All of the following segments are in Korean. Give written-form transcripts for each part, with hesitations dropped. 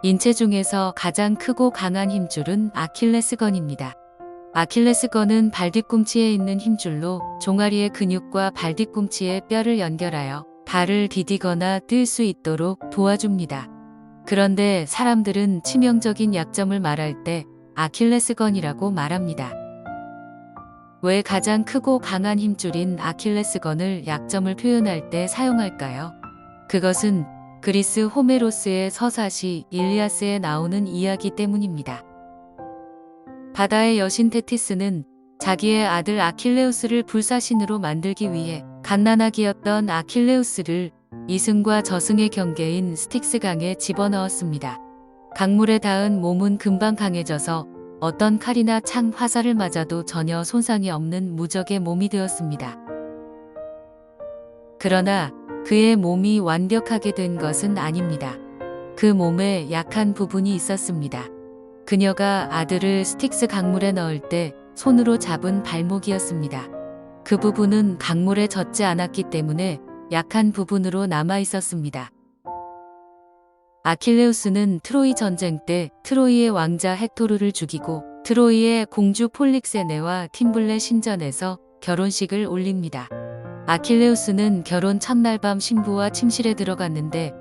인체 중에서 가장 크고 강한 힘줄은 아킬레스건입니다. 아킬레스건은 발뒤꿈치에 있는 힘줄로 종아리의 근육과 발뒤꿈치의 뼈를 연결하여 발을 디디거나 뛸 수 있도록 도와줍니다. 그런데 사람들은 치명적인 약점을 말할 때 아킬레스건이라고 말합니다. 왜 가장 크고 강한 힘줄인 아킬레스건을 약점을 표현할 때 사용할까요? 그것은 그리스 호메로스의 서사시 일리아스에 나오는 이야기 때문입니다. 바다의 여신 테티스는 자기의 아들 아킬레우스를 불사신으로 만들기 위해 갓난아기였던 아킬레우스를 이승과 저승의 경계인 스틱스 강에 집어넣었습니다. 강물에 닿은 몸은 금방 강해져서 어떤 칼이나 창 화살을 맞아도 전혀 손상이 없는 무적의 몸이 되었습니다. 그러나 그의 몸이 완벽하게 된 것은 아닙니다. 그 몸에 약한 부분이 있었습니다. 그녀가 아들을 스틱스 강물에 넣을 때 손으로 잡은 발목이었습니다. 그 부분은 강물에 젖지 않았기 때문에 약한 부분으로 남아 있었습니다. 아킬레우스는 트로이 전쟁 때 트로이의 왕자 헥토르를 죽이고 트로이의 공주 폴릭세네와 팀블레 신전에서 결혼식을 올립니다. 아킬레우스는 결혼 첫날 밤 신부와 침실에 들어갔는데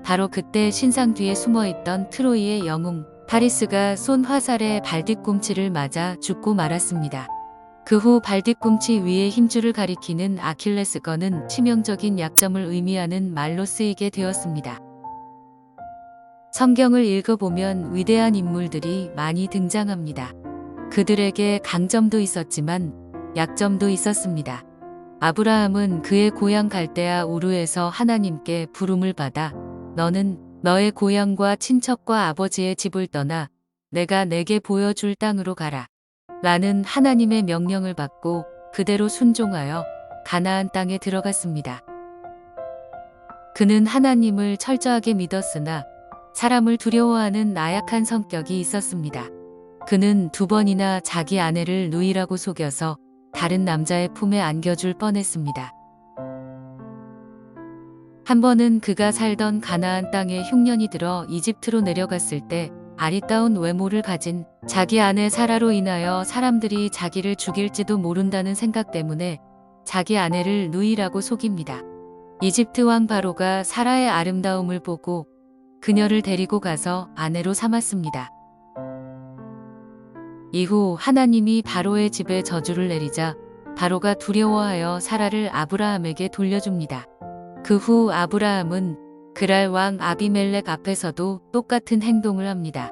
바로 그때 신상 뒤에 숨어있던 트로이의 영웅 파리스가 쏜 화살에 발뒤꿈치를 맞아 죽고 말았습니다. 그 후 발뒤꿈치 위의 힘줄을 가리키는 아킬레스건은 치명적인 약점을 의미하는 말로 쓰이게 되었습니다. 성경을 읽어보면 위대한 인물들이 많이 등장합니다. 그들에게 강점도 있었지만 약점도 있었습니다. 아브라함은 그의 고향 갈대아 우르에서 하나님께 부름을 받아 너는 너의 고향과 친척과 아버지의 집을 떠나 내가 내게 보여줄 땅으로 가라 라는 하나님의 명령을 받고 그대로 순종하여 가나안 땅에 들어갔습니다. 그는 하나님을 철저하게 믿었으나 사람을 두려워하는 나약한 성격이 있었습니다. 그는 2번이나 자기 아내를 누이라고 속여서 다른 남자의 품에 안겨줄 뻔했습니다. 한 번은 그가 살던 가나안 땅에 흉년이 들어 이집트로 내려갔을 때 아리따운 외모를 가진 자기 아내 사라로 인하여 사람들이 자기를 죽일지도 모른다는 생각 때문에 자기 아내를 누이라고 속입니다. 이집트 왕 바로가 사라의 아름다움을 보고 그녀를 데리고 가서 아내로 삼았습니다. 이후 하나님이 바로의 집에 저주를 내리자 바로가 두려워하여 사라를 아브라함에게 돌려줍니다. 그 후 아브라함은 그랄 왕 아비멜렉 앞에서도 똑같은 행동을 합니다.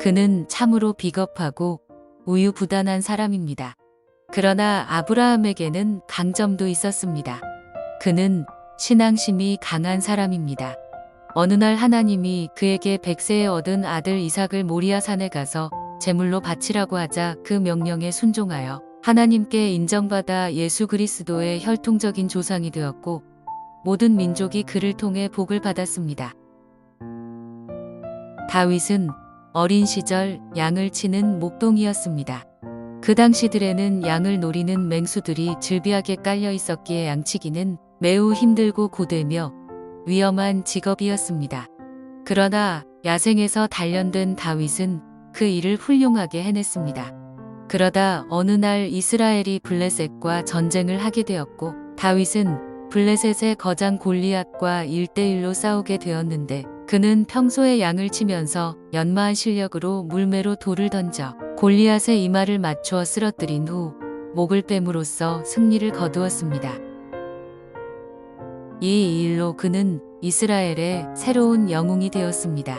그는 참으로 비겁하고 우유부단한 사람입니다. 그러나 아브라함에게는 강점도 있었습니다. 그는 신앙심이 강한 사람입니다. 어느 날 하나님이 그에게 100세에 얻은 아들 이삭을 모리아 산에 가서 제물로 바치라고 하자 그 명령에 순종하여 하나님께 인정받아 예수 그리스도의 혈통적인 조상이 되었고 모든 민족이 그를 통해 복을 받았습니다. 다윗은 어린 시절 양을 치는 목동이었습니다. 그 당시들에는 양을 노리는 맹수들이 즐비하게 깔려 있었기에 양치기는 매우 힘들고 고되며 위험한 직업이었습니다. 그러나 야생에서 단련된 다윗은 그 일을 훌륭하게 해냈습니다. 그러다 어느 날 이스라엘이 블레셋과 전쟁을 하게 되었고 다윗은 블레셋의 거장 골리앗과 1대1로 싸우게 되었는데 그는 평소에 양을 치면서 연마한 실력으로 물매로 돌을 던져 골리앗의 이마를 맞추어 쓰러뜨린 후 목을 뺨으로써 승리를 거두었습니다. 이 일로 그는 이스라엘의 새로운 영웅이 되었습니다.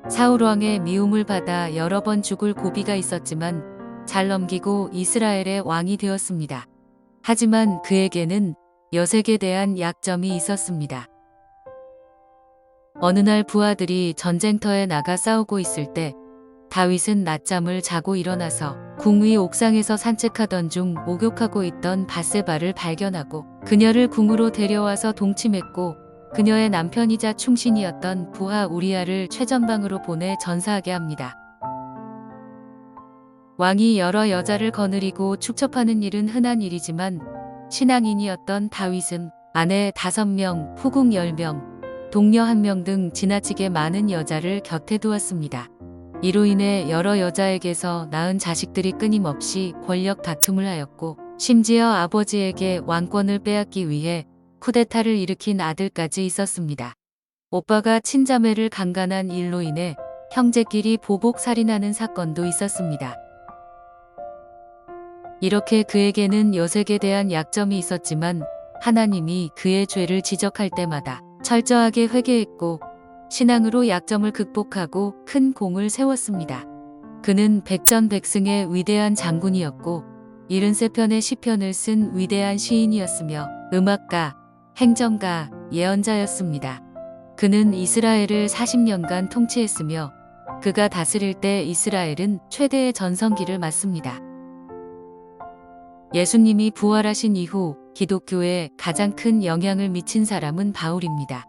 사울왕의 미움을 받아 여러 번 죽을 고비가 있었지만 잘 넘기고 이스라엘의 왕이 되었습니다. 하지만 그에게는 여색에 대한 약점이 있었습니다. 어느 날 부하들이 전쟁터에 나가 싸우고 있을 때 다윗은 낮잠을 자고 일어나서 궁 위 옥상에서 산책하던 중 목욕하고 있던 밧세바를 발견하고 그녀를 궁으로 데려와서 동침했고 그녀의 남편이자 충신이었던 부하 우리아를 최전방으로 보내 전사하게 합니다. 왕이 여러 여자를 거느리고 축첩하는 일은 흔한 일이지만 신앙인이었던 다윗은 아내 5명, 후궁 10명, 동료 한 명 등 지나치게 많은 여자를 곁에 두었습니다. 이로 인해 여러 여자에게서 낳은 자식들이 끊임없이 권력 다툼을 하였고 심지어 아버지에게 왕권을 빼앗기 위해 쿠데타를 일으킨 아들까지 있었습니다. 오빠가 친자매를 강간한 일로 인해 형제끼리 보복 살인하는 사건도 있었습니다. 이렇게 그에게는 여색에 대한 약점이 있었지만 하나님이 그의 죄를 지적할 때마다 철저하게 회개했고 신앙으로 약점을 극복하고 큰 공을 세웠습니다. 그는 백전백승의 위대한 장군이었고 73편의 시편을 쓴 위대한 시인이었으며 음악가, 행정가, 예언자였습니다. 그는 이스라엘을 40년간 통치했으며 그가 다스릴 때 이스라엘은 최대의 전성기를 맞습니다. 예수님이 부활하신 이후 기독교에 가장 큰 영향을 미친 사람은 바울입니다.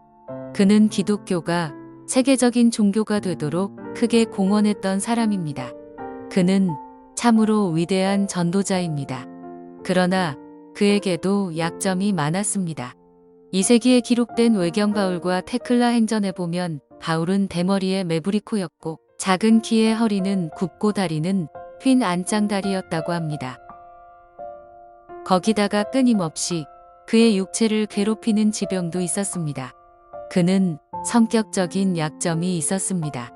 그는 기독교가 세계적인 종교가 되도록 크게 공헌했던 사람입니다. 그는 참으로 위대한 전도자입니다. 그러나 그에게도 약점이 많았습니다. 2세기에 기록된 외경 바울과 테클라 행전에 보면 바울은 대머리의 매부리코였고 작은 키에 허리는 굽고 다리는 휜 안짱다리였다고 합니다. 거기다가 끊임없이 그의 육체를 괴롭히는 지병도 있었습니다. 그는 성격적인 약점이 있었습니다.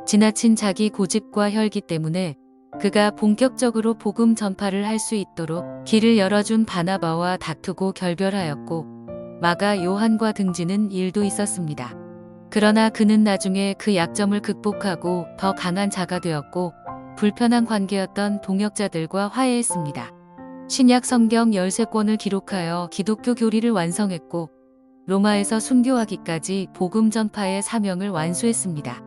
지나친 자기 고집과 혈기 때문에 그가 본격적으로 복음 전파를 할 수 있도록 길을 열어준 바나바와 다투고 결별하였고 마가 요한과 등지는 일도 있었습니다. 그러나 그는 나중에 그 약점을 극복하고 더 강한 자가 되었고 불편한 관계였던 동역자들과 화해했습니다. 신약 성경 13권을 기록하여 기독교 교리를 완성했고 로마에서 순교하기까지 복음 전파의 사명을 완수했습니다.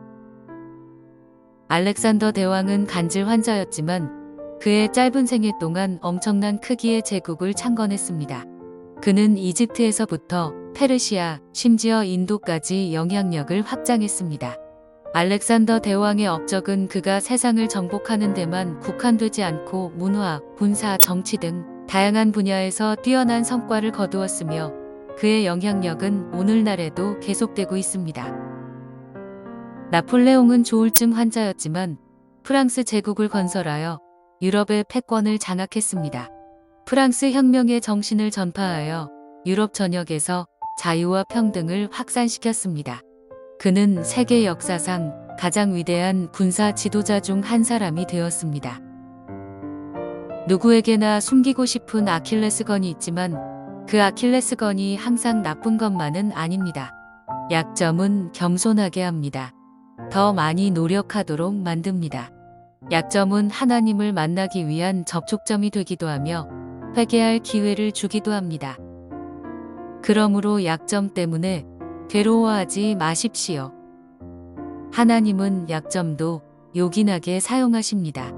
알렉산더 대왕은 간질 환자였지만 그의 짧은 생애 동안 엄청난 크기의 제국을 창건했습니다. 그는 이집트에서부터 페르시아, 심지어 인도까지 영향력을 확장했습니다. 알렉산더 대왕의 업적은 그가 세상을 정복하는 데만 국한되지 않고 문화, 군사, 정치 등 다양한 분야에서 뛰어난 성과를 거두었으며 그의 영향력은 오늘날에도 계속되고 있습니다. 나폴레옹은 조울증 환자였지만 프랑스 제국을 건설하여 유럽의 패권을 장악했습니다. 프랑스 혁명의 정신을 전파하여 유럽 전역에서 자유와 평등을 확산시켰습니다. 그는 세계 역사상 가장 위대한 군사 지도자 중 한 사람이 되었습니다. 누구에게나 숨기고 싶은 아킬레스건이 있지만 그 아킬레스건이 항상 나쁜 것만은 아닙니다. 약점은 겸손하게 합니다. 더 많이 노력하도록 만듭니다. 약점은 하나님을 만나기 위한 접촉점이 되기도 하며 회개할 기회를 주기도 합니다. 그러므로 약점 때문에 괴로워하지 마십시오. 하나님은 약점도 요긴하게 사용하십니다.